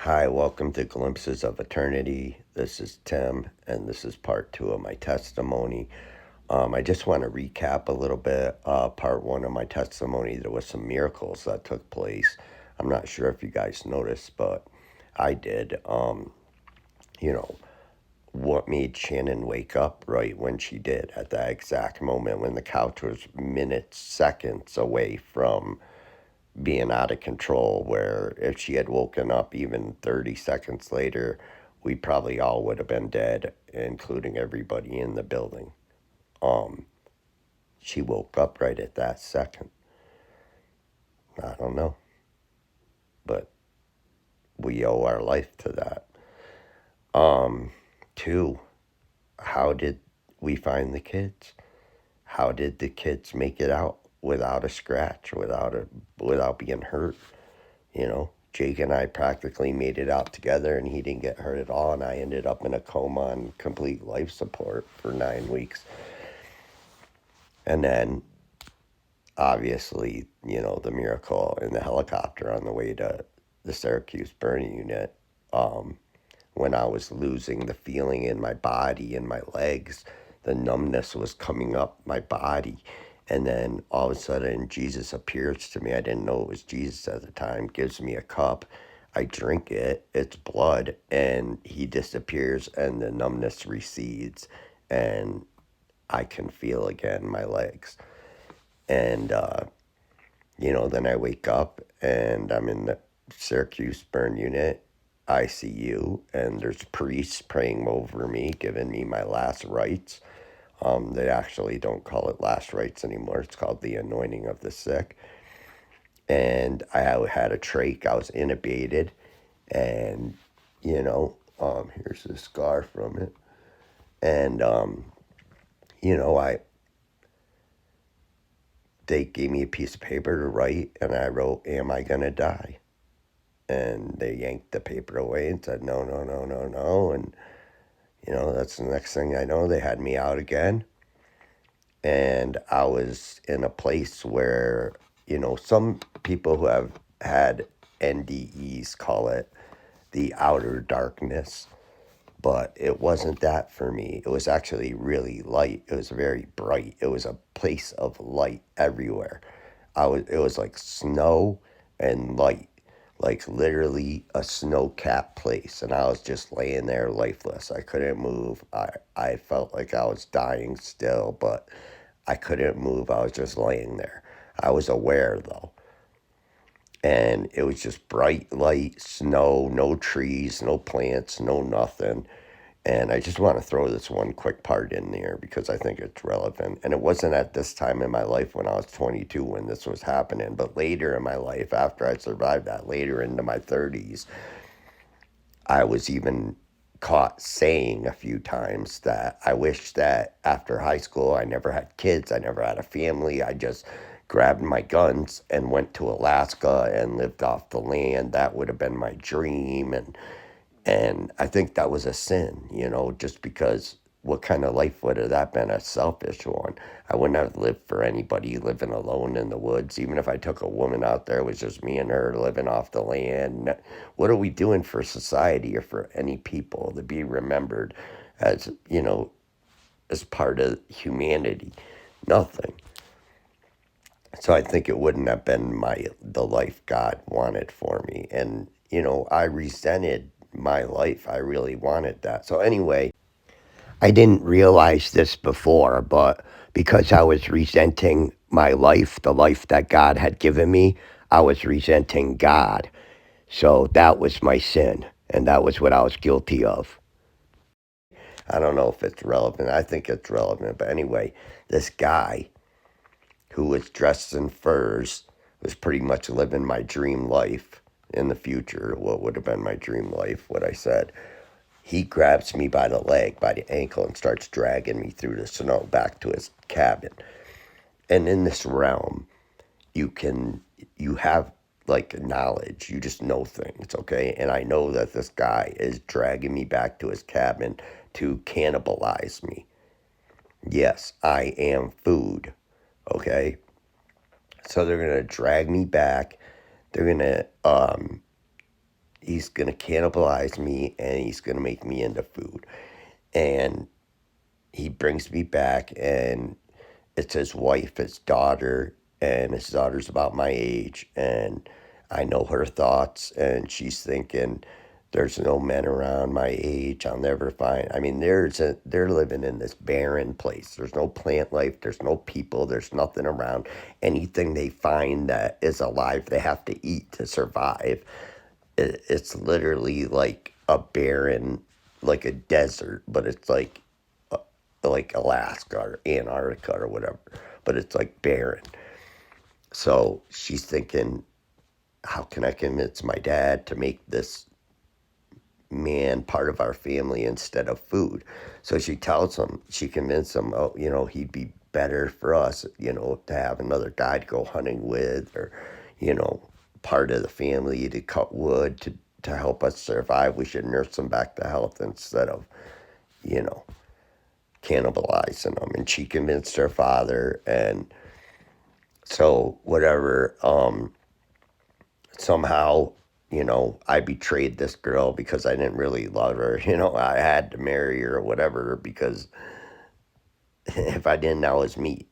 Hi, welcome to Glimpses of Eternity. This is Tim, and this is part two of my testimony. I just want to recap a little bit. Part one of my testimony, there was some miracles that took place. I'm not sure if you guys noticed, but I did. You know, what made Shannon wake up right when she did at that exact moment when the couch was minutes, seconds away from being out of control, where if she had woken up even 30 seconds later, we probably all would have been dead, including everybody in the building. Um, she woke up right at that second. I don't know, but we owe our life to that. Um, Two, how did we find the kids? How did the kids make it out without a scratch, without being hurt? Jake and I practically made it out together, and he didn't get hurt at all. And I ended up in a coma on complete life support for 9 weeks. And then, obviously, the miracle in the helicopter on the way to the Syracuse burning unit. Um, when I was losing the feeling in my body and my legs, the numbness was coming up my body. And then all of a sudden, Jesus appears to me. I didn't know it was Jesus at the time, gives me a cup. I drink it, it's blood, and he disappears, and the numbness recedes, and I can feel again my legs. And, then I wake up and I'm in the Syracuse burn unit ICU, and there's priests praying over me, giving me my last rites. They actually don't call it last rites anymore. It's called the anointing of the sick. And I had a trach. I was intubated, and here's the scar from it. And I they gave me a piece of paper to write, and I wrote, "Am I gonna die?" And they yanked the paper away and said, "No, no, no, no, no." And that's the next thing I know, they had me out again. And I was in a place where, some people who have had NDEs call it the outer darkness, but it wasn't that for me. It was actually really light. It was very bright. It was a place of light everywhere. It was like snow and light, like literally a snow-capped place, and I was just laying there lifeless. I couldn't move. I felt like I was dying still, but I couldn't move. I was just laying there. I was aware though. And it was just bright light, snow, no trees, no plants, no nothing. And I just want to throw this one quick part in there because I think it's relevant. And it wasn't at this time in my life when I was 22 when this was happening, but later in my life, after I survived that, later into my 30s, I was even caught saying a few times that I wish that after high school I never had kids, I never had a family. I just grabbed my guns and went to Alaska and lived off the land. That would have been my dream. And I think that was a sin, just because what kind of life would have that been? A selfish one. I wouldn't have lived for anybody living alone in the woods. Even if I took a woman out there, it was just me and her living off the land. What are we doing for society or for any people to be remembered as, as part of humanity? Nothing. So I think it wouldn't have been the life God wanted for me. And, I resented my life. I really wanted that. So anyway, I didn't realize this before, but because I was resenting my life, the life that God had given me, I was resenting God. So that was my sin, and that was what I was guilty of. I don't know if it's relevant. I think it's relevant. But anyway, this guy who was dressed in furs was pretty much living my dream life in the future, what would have been my dream life, what I said. He grabs me by the leg, by the ankle, and starts dragging me through the snow back to his cabin. And in this realm, you have like knowledge. You just know things, okay? And I know that this guy is dragging me back to his cabin to cannibalize me. Yes, I am food, okay? So they're gonna drag me back. They're gonna he's going to cannibalize me and he's going to make me into food. And he brings me back, and it's his wife, his daughter, and his daughter's about my age. And I know her thoughts, and she's thinking, there's no men around my age. I'll never find. I mean, they're living in this barren place. There's no plant life. There's no people. There's nothing around. Anything they find that is alive, they have to eat to survive. It's literally like a barren, like a desert, but it's like Alaska or Antarctica or whatever, but it's like barren. So she's thinking, how can I convince my dad to make this man part of our family instead of food? So she tells him, she convinced him, oh, he'd be better for us, to have another guy to go hunting with, or, part of the family to cut wood to help us survive. We should nurse him back to health instead of, you know, cannibalizing them. And she convinced her father, and so whatever, somehow, I betrayed this girl because I didn't really love her. I had to marry her or whatever, because if I didn't, I was meat.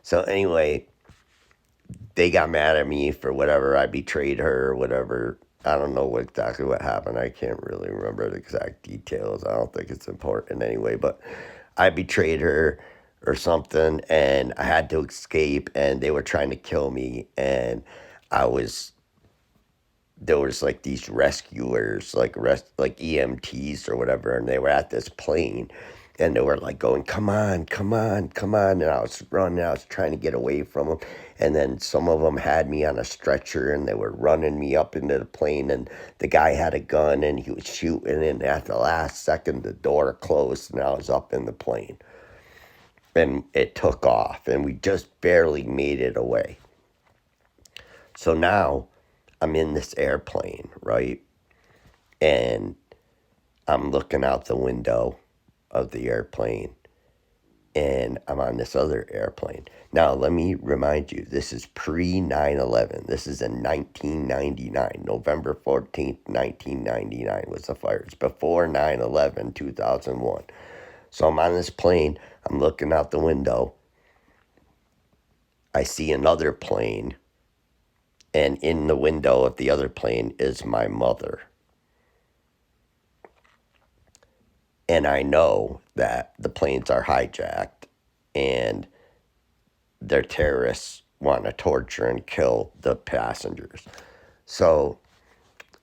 So anyway, they got mad at me for whatever. I betrayed her or whatever. I don't know exactly what happened. I can't really remember the exact details. I don't think it's important anyway, but I betrayed her or something, and I had to escape, and they were trying to kill me, and I was there was like these rescuers, like EMTs or whatever, and they were at this plane, and they were like going, "Come on, come on, come on!" And I was running, I was trying to get away from them, and then some of them had me on a stretcher, and they were running me up into the plane, and the guy had a gun, and he was shooting, and at the last second, the door closed, and I was up in the plane, and it took off, and we just barely made it away. So now I'm in this airplane, right? And I'm looking out the window of the airplane, and I'm on this other airplane. Now, let me remind you, this is pre 9/11. This is in 1999. November 14th, 1999 was the fire. It's before 9/11, 2001. So I'm on this plane. I'm looking out the window. I see another plane, and in the window of the other plane is my mother. And I know that the planes are hijacked, and their terrorists want to torture and kill the passengers. So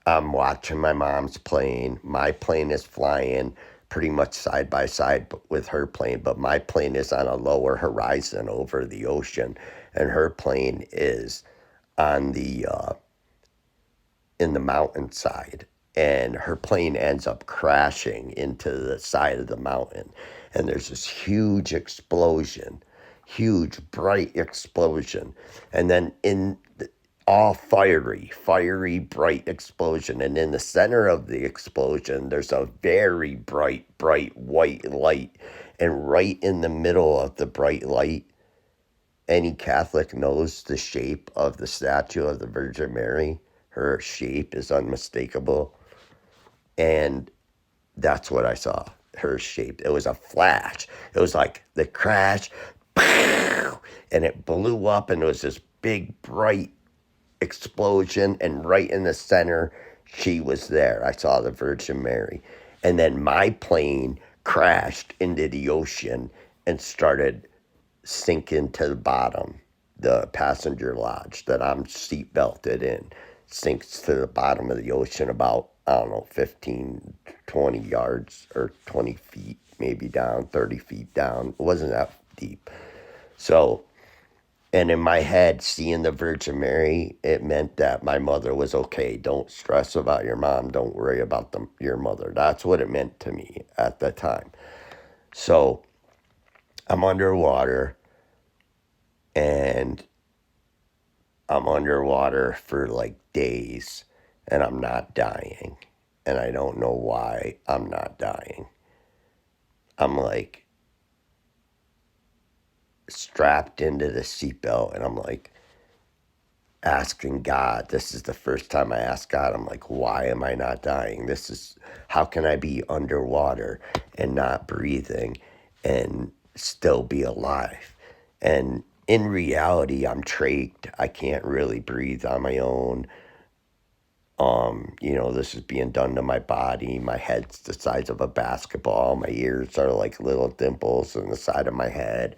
I'm watching my mom's plane. My plane is flying pretty much side by side with her plane, but my plane is on a lower horizon over the ocean, and her plane is on the in the mountainside, and her plane ends up crashing into the side of the mountain, and there's this huge bright explosion, and then all fiery bright explosion, and in the center of the explosion there's a very bright white light, and right in the middle of the bright light, any Catholic knows the shape of the statue of the Virgin Mary. Her shape is unmistakable. And that's what I saw. Her shape. It was a flash. It was like the crash, and it blew up, and it was this big, bright explosion. And right in the center, she was there. I saw the Virgin Mary. And then my plane crashed into the ocean and started sinking to the bottom. The passenger lodge that I'm seat belted in sinks to the bottom of the ocean about, I don't know, 15, 20 yards or 20 feet, maybe down, 30 feet down. It wasn't that deep. So, and in my head, seeing the Virgin Mary, it meant that my mother was okay. Don't stress about your mom. Don't worry about your mother. That's what it meant to me at the time. So I'm underwater, and I'm underwater for like days, and I'm not dying. And I don't know why I'm not dying. I'm like strapped into the seatbelt, and I'm like, asking God. This is the first time I asked God, I'm like, why am I not dying? How can I be underwater and not breathing and still be alive? And in reality, I'm trached. I can't really breathe on my own. This is being done to my body. My head's the size of a basketball. My ears are like little dimples in the side of my head.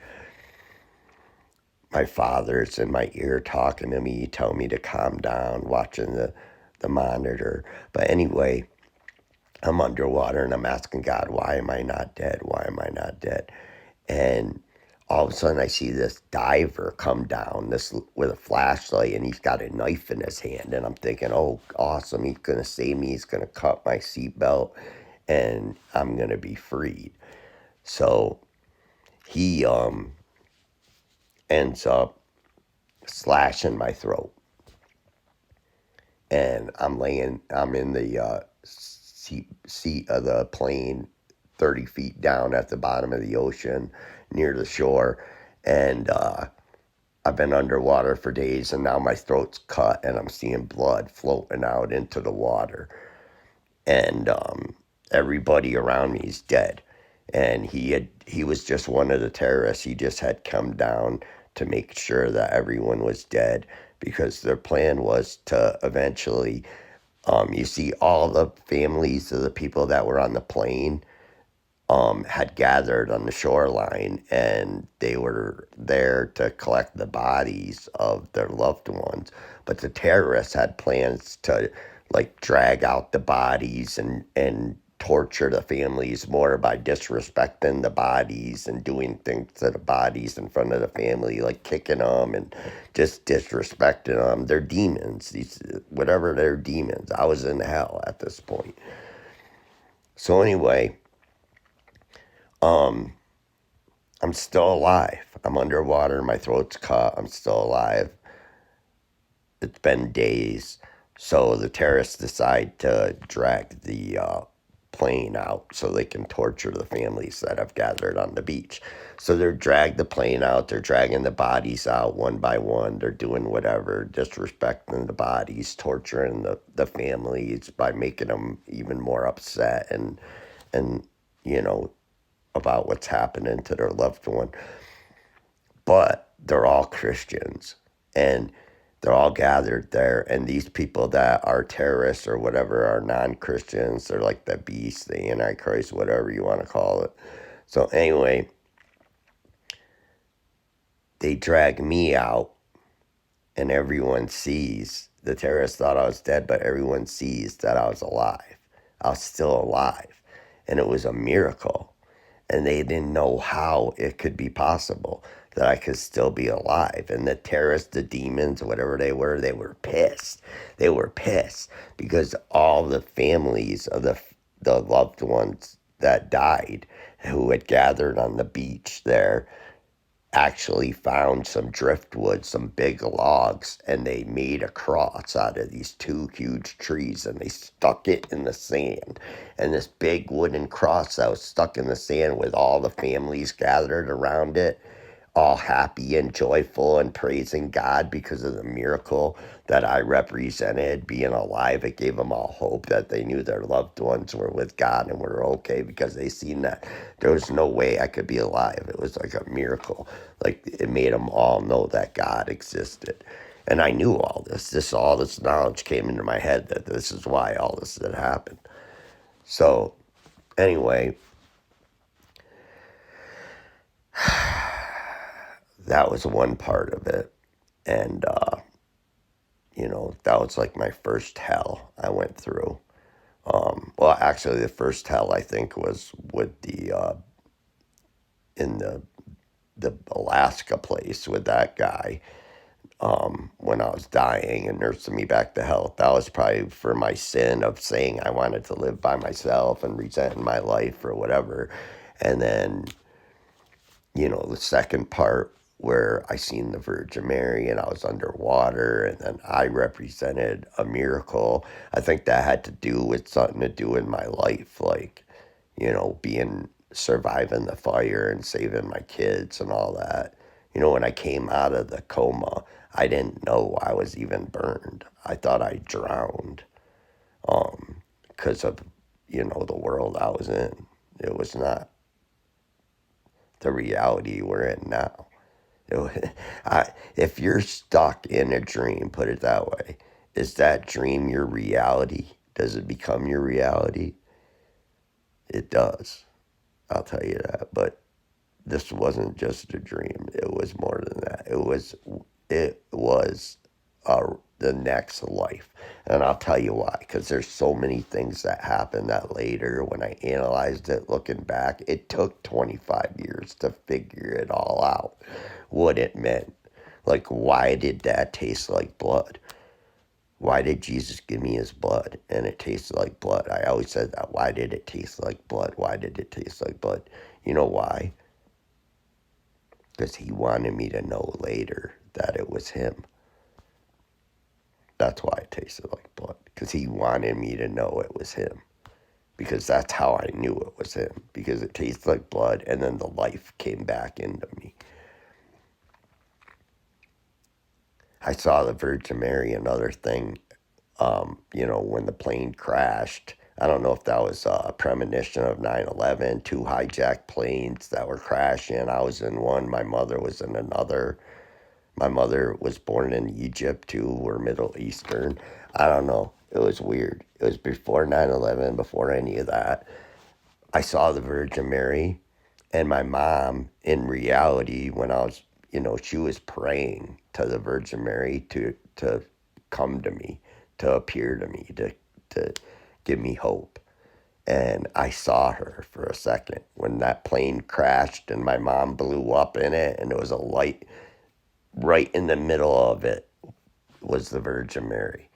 My father's in my ear talking to me, telling me to calm down, watching the monitor. But anyway, I'm underwater and I'm asking God, why am I not dead? Why am I not dead? And all of a sudden I see this diver come down this with a flashlight, and he's got a knife in his hand, and I'm thinking, oh, awesome, he's going to save me. He's going to cut my seatbelt and I'm going to be freed. So he ends up slashing my throat, and I'm in the seat of the plane 30 feet down at the bottom of the ocean near the shore. And I've been underwater for days, and now my throat's cut and I'm seeing blood floating out into the water. And everybody around me is dead. And he was just one of the terrorists. He just had come down to make sure that everyone was dead, because their plan was to eventually, you see, all the families of the people that were on the plane had gathered on the shoreline, and they were there to collect the bodies of their loved ones. But the terrorists had plans to like drag out the bodies and torture the families more by disrespecting the bodies and doing things to the bodies in front of the family, like kicking them and just disrespecting them. They're demons. Whatever, they're demons. I was in hell at this point. So anyway, um, I'm still alive. I'm underwater. My throat's cut. I'm still alive. It's been days. So the terrorists decide to drag the plane out so they can torture the families that have gathered on the beach. So they're drag the plane out. They're dragging the bodies out one by one. They're doing whatever, disrespecting the bodies, torturing the families by making them even more upset and you know about what's happening to their loved one. But they're all Christians, and they're all gathered there. And these people that are terrorists or whatever are non-Christians. They're like the beast, the Antichrist, whatever you want to call it. So anyway, they drag me out, and everyone sees. The terrorists thought I was dead, but everyone sees that I was alive. I was still alive, and it was a miracle. And they didn't know how it could be possible that I could still be alive. And the terrorists, the demons, whatever they were pissed. They were pissed because all the families of the loved ones that died, who had gathered on the beach there, actually found some driftwood, some big logs, and they made a cross out of these two huge trees, and they stuck it in the sand. And this big wooden cross that was stuck in the sand with all the families gathered around it, all happy and joyful and praising God because of the miracle that I represented, being alive. It gave them all hope that they knew their loved ones were with God and were okay, because they seen that there was no way I could be alive. It was like a miracle. Like, it made them all know that God existed. And I knew all this. All this knowledge came into my head that this is why all this had happened. So anyway, that was one part of it. And, that was like my first hell I went through. Well, actually, the first hell I think was with in the Alaska place with that guy, when I was dying and nursing me back to health. That was probably for my sin of saying I wanted to live by myself and resenting my life or whatever. And then, the second part where I seen the Virgin Mary and I was underwater, and then I represented a miracle. I think that had to do with something to do in my life, like, being surviving the fire and saving my kids and all that. When I came out of the coma, I didn't know I was even burned. I thought I drowned because of, the world I was in. It was not the reality we're in now. It was, if you're stuck in a dream, put it that way, is that dream your reality? Does it become your reality? It does. I'll tell you that. But this wasn't just a dream. It was more than that. It was the next life. And I'll tell you why. Because there's so many things that happened that later, when I analyzed it, looking back, it took 25 years to figure it all out, what it meant. Like, why did that taste like blood? Why did Jesus give me his blood and it tasted like blood? I always said that. Why did it taste like blood? Why did it taste like blood? You know why? Because he wanted me to know later that it was him. That's why it tasted like blood. Because he wanted me to know it was him. Because that's how I knew it was him. Because it tasted like blood, and then the life came back into me. I saw the Virgin Mary, another thing, when the plane crashed. I don't know if that was a premonition of 9/11, two hijacked planes that were crashing. I was in one, my mother was in another. My mother was born in Egypt, too. We're Middle Eastern. I don't know. It was weird. It was before 9/11, before any of that. I saw the Virgin Mary, and my mom, in reality, when I was, she was praying to the Virgin Mary to come to me, to appear to me, to give me hope. And I saw her for a second when that plane crashed and my mom blew up in it, and there was a light right in the middle of it was the Virgin Mary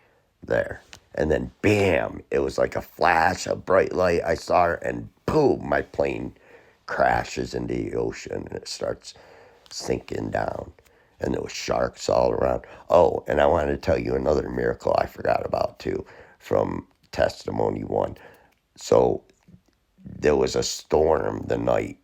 there. And then bam, it was like a flash, a bright light. I saw her, and boom, my plane crashes into the ocean and it starts sinking down. And there was sharks all around. Oh, and I wanted to tell you another miracle I forgot about too from testimony 1. So there was a storm the night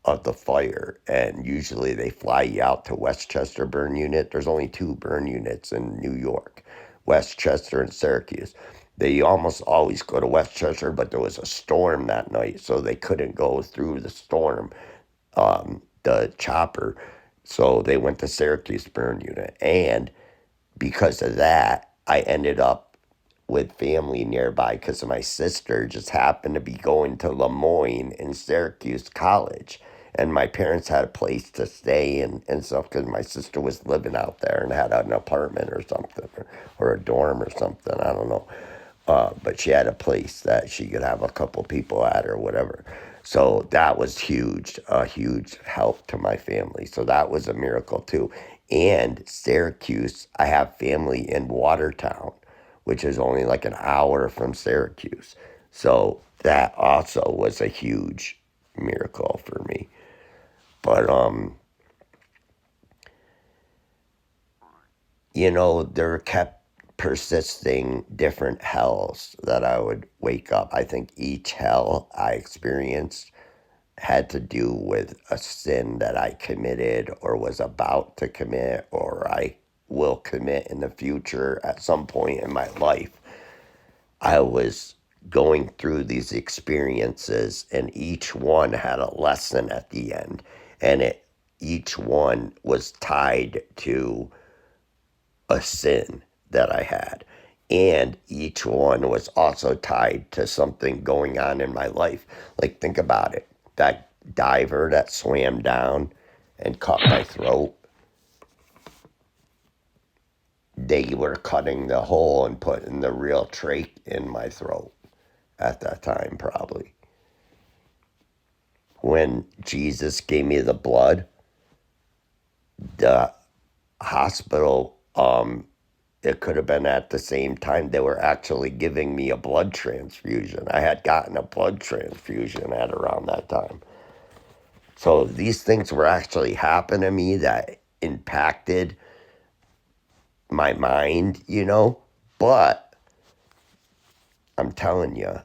of the fire, and usually they fly you out to Westchester burn unit. There's only 2 burn units in New York, Westchester and Syracuse. They almost always go to Westchester, but there was a storm that night, so they couldn't go through the storm, the chopper. So they went to Syracuse burn unit, and because of that, I ended up with family nearby because my sister just happened to be going to Lemoyne in Syracuse College. And my parents had a place to stay and stuff because my sister was living out there and had an apartment or something, or a dorm or something. I don't know. But she had a place that she could have a couple people at or whatever. So that was huge, a huge help to my family. So that was a miracle too. And Syracuse, I have family in Watertown, which is only like an hour from Syracuse. So that also was a huge miracle for me. But there kept persisting different hells that I would wake up. I think each hell I experienced had to do with a sin that I committed or was about to commit or I will commit in the future at some point in my life. I was going through these experiences, and each one had a lesson at the end, and each one was tied to a sin that I had. And each one was also tied to something going on in my life. Like, think about it. That diver that swam down and cut my throat, they were cutting the hole and putting the real trach in my throat at that time, probably. When Jesus gave me the blood, the hospital, it could have been at the same time they were actually giving me a blood transfusion. I had gotten a blood transfusion at around that time. So these things were actually happening to me that impacted my mind, But I'm telling you,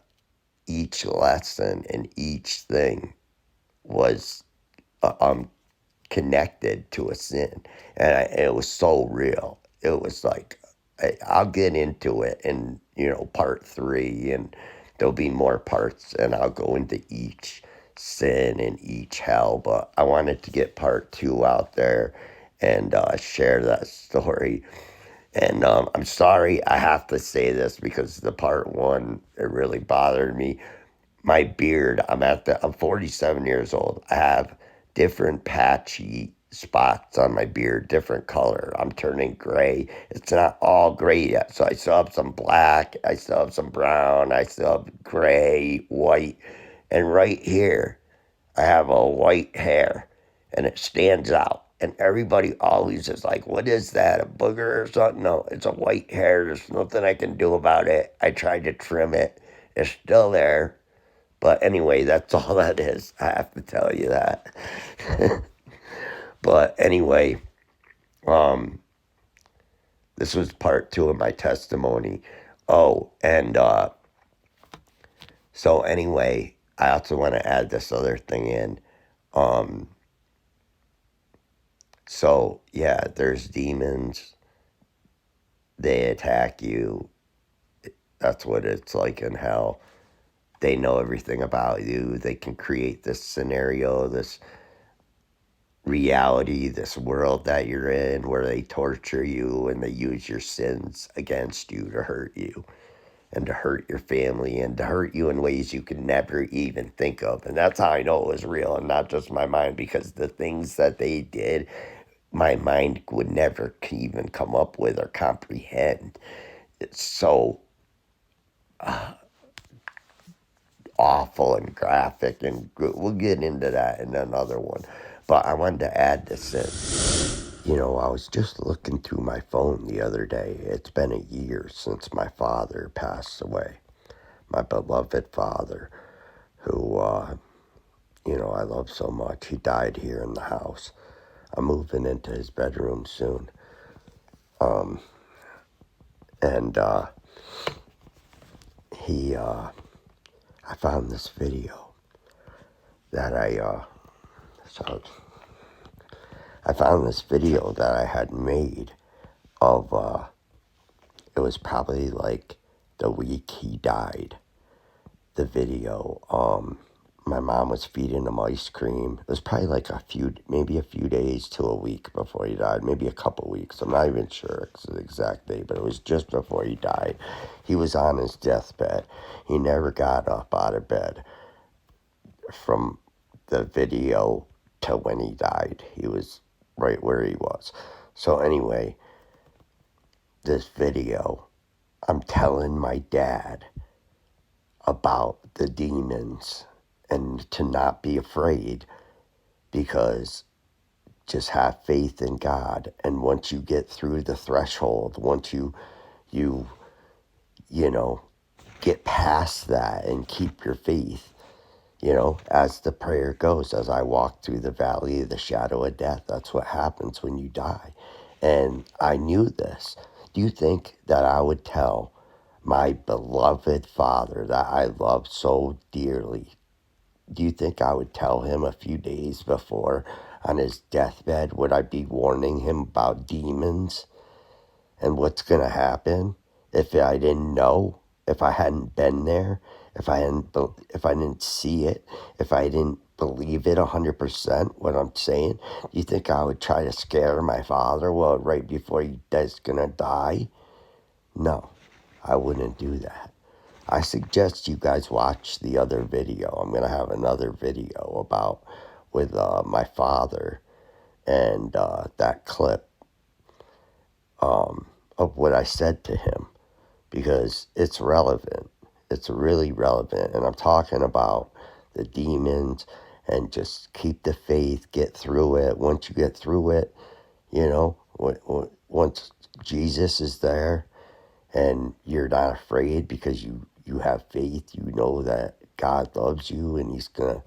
each lesson and each thing was connected to a sin. And it was so real. It was like, I'll get into it in, part 3, and there'll be more parts, and I'll go into each sin and each hell. But I wanted to get part 2 out there and share that story. And I'm sorry I have to say this because the part 1, it really bothered me. My beard, I'm 47 years old. I have different patchy spots on my beard, different color. I'm turning gray. It's not all gray yet. So I still have some black, I still have some brown, I still have gray, white. And right here, I have a white hair and it stands out. And everybody always is like, what is that? A booger or something? No, it's a white hair. There's nothing I can do about it. I tried to trim it. It's still there. But anyway, that's all that is. I have to tell you that. But anyway, this was part 2 of my testimony. Oh, and so anyway, I also want to add this other thing in. So yeah, there's demons. They attack you. That's what it's like in hell. They know everything about you. They can create this scenario, this reality, this world that you're in, where they torture you and they use your sins against you to hurt you and to hurt your family and to hurt you in ways you could never even think of. And that's how I know it was real and not just my mind, because the things that they did, my mind would never even come up with or comprehend. It's so awful and graphic, and we'll get into that in another one. But I wanted to add this in. I was just looking through my phone the other day. It's been a year since my father passed away. My beloved father, who, I love so much. He died here in the house. I'm moving into his bedroom soon. And I found this video that I found this video that I had made of, it was probably like the week he died. The video, my mom was feeding him ice cream. It was probably like maybe a few days to a week before he died, maybe a couple weeks. I'm not even sure it's the exact date, but it was just before he died. He was on his deathbed. He never got up out of bed from the video to when he died. He was right where he was. So anyway, this video, I'm telling my dad about the demons and to not be afraid, because just have faith in God. And once you get through the threshold, once you get past that and keep your faith, as the prayer goes, as I walk through the valley of the shadow of death, that's what happens when you die. And I knew this. Do you think that I would tell my beloved father that I love so dearly? Do you think I would tell him a few days before on his deathbed? Would I be warning him about demons and what's going to happen if I didn't know, if I hadn't been there, if I didn't see it, if I didn't believe it 100%, what I'm saying? Do you think I would try to scare my father, right before he's going to die? No, I wouldn't do that. I suggest you guys watch the other video. I'm going to have another video with my father, and that clip of what I said to him, because it's relevant. It's really relevant. And I'm talking about the demons and just keep the faith, get through it. Once you get through it, once Jesus is there and you're not afraid because you have faith, you know that God loves you and he's gonna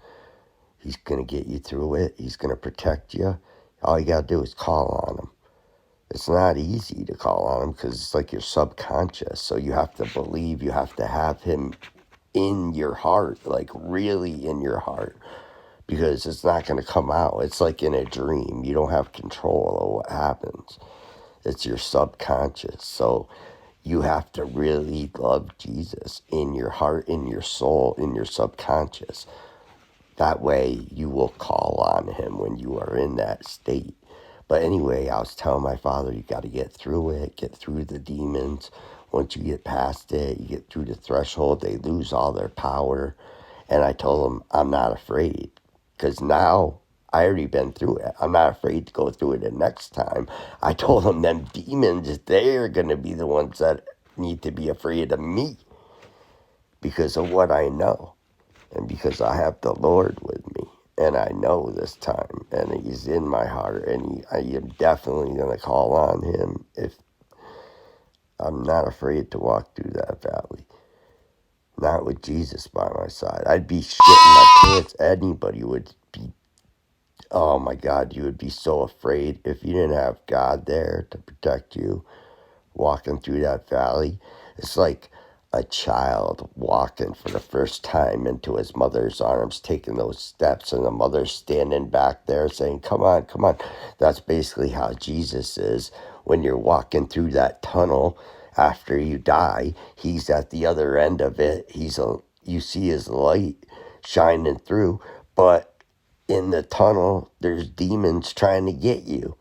get you through it. He's gonna protect you. All you gotta do is call on him. It's not easy to call on him because it's like your subconscious. So you have to believe, you have to have him in your heart, like really in your heart, because it's not going to come out. It's like in a dream. You don't have control of what happens. It's your subconscious. So you have to really love Jesus in your heart, in your soul, in your subconscious. That way you will call on him when you are in that state. But anyway, I was telling my father, you got to get through it, get through the demons. Once you get past it, you get through the threshold, they lose all their power. And I told him, I'm not afraid. Because now I already been through it. I'm not afraid to go through it the next time. I told him them demons, they're going to be the ones that need to be afraid of me because of what I know. And because I have the Lord with me, and I know this time, and he's in my heart, and I am definitely going to call on him if I'm not afraid to walk through that valley. Not with Jesus by my side. I'd be shitting my pants. Anybody would be, oh my God, you would be so afraid if you didn't have God there to protect you walking through that valley. It's like a child walking for the first time into his mother's arms, taking those steps, and the mother standing back there saying, come on, come on. That's basically how Jesus is when you're walking through that tunnel after you die. He's at the other end of it. You see his light shining through, but in the tunnel, there's demons trying to get you.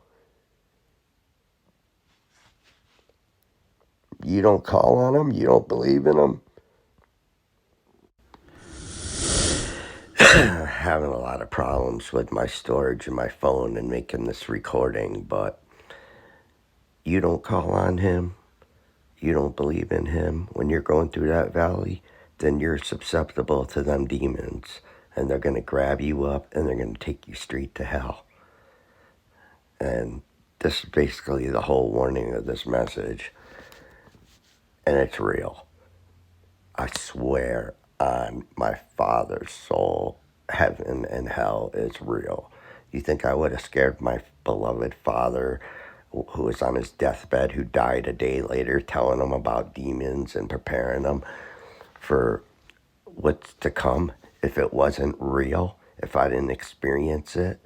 You don't call on him? You don't believe in him? Having a lot of problems with my storage and my phone and making this recording, but you don't call on him, you don't believe in him when you're going through that valley, then you're susceptible to them demons, and they're going to grab you up and they're going to take you straight to hell. And this is basically the whole warning of this message, and it's real. I swear on my father's soul, heaven and hell is real. You think I would have scared my beloved father, who was on his deathbed, who died a day later, telling him about demons and preparing him for what's to come, if it wasn't real, if I didn't experience it?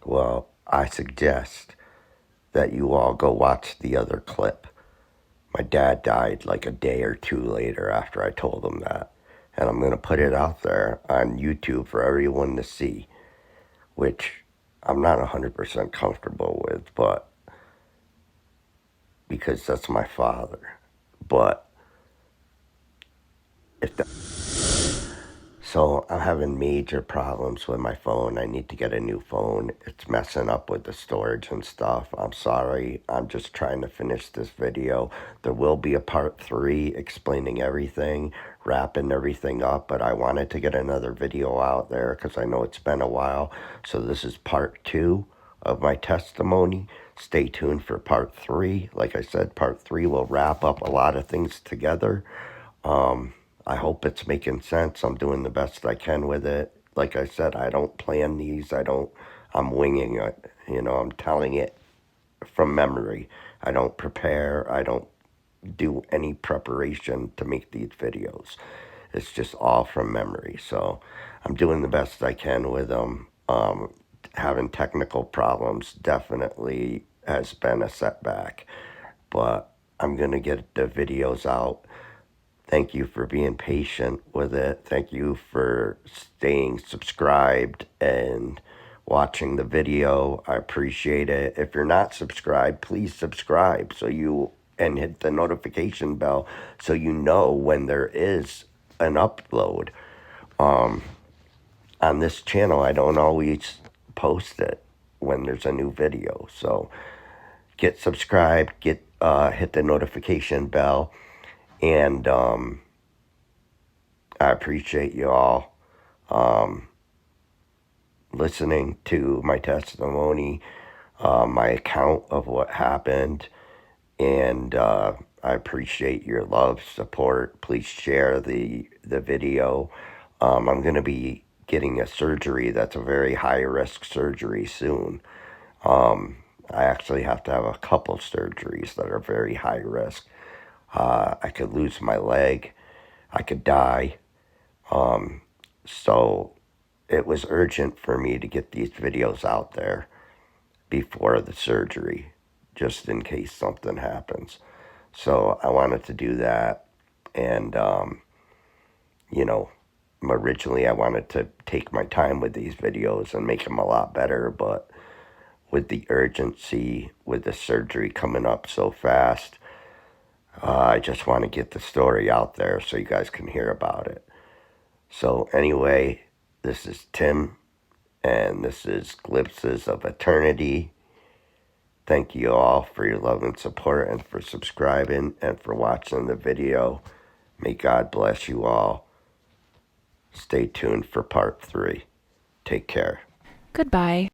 Well, I suggest that you all go watch the other clip. My dad died like a day or two later after I told him that. And I'm going to put it out there on YouTube for everyone to see, which I'm not 100% comfortable with, but because that's my father. But if that, so I'm having major problems with my phone. I need to get a new phone. It's messing up with the storage and stuff. I'm sorry. I'm just trying to finish this video. There will be a part 3 explaining everything, wrapping everything up, but I wanted to get another video out there because I know it's been a while. So this is part 2 of my testimony. Stay tuned for part 3. Like I said, part 3 will wrap up a lot of things together. I hope it's making sense. I'm doing the best I can with it. Like I said, I don't plan these. I'm winging it. I'm telling it from memory. I don't prepare. I don't do any preparation to make these videos. It's just all from memory. So I'm doing the best I can with them. Having technical problems definitely has been a setback, but I'm going to get the videos out. Thank you for being patient with it. Thank you for staying subscribed and watching the video. I appreciate it. If you're not subscribed, please subscribe and hit the notification bell so you know when there is an upload. On this channel, I don't always post it when there's a new video. So get subscribed, hit the notification bell, and I appreciate you all listening to my testimony, my account of what happened, and I appreciate your love, support. Please share the video. I'm going to be getting a surgery that's a very high-risk surgery soon. I actually have to have a couple surgeries that are very high risk. I could lose my leg. I could die. So it was urgent for me to get these videos out there before the surgery, just in case something happens. So I wanted to do that. And, you know, originally I wanted to take my time with these videos and make them a lot better, but with the urgency, with the surgery coming up so fast, I just want to get the story out there so you guys can hear about it. So anyway, this is Tim, and this is Glimpses of Eternity. Thank you all for your love and support, and for subscribing, and for watching the video. May God bless you all. Stay tuned for part 3. Take care. Goodbye.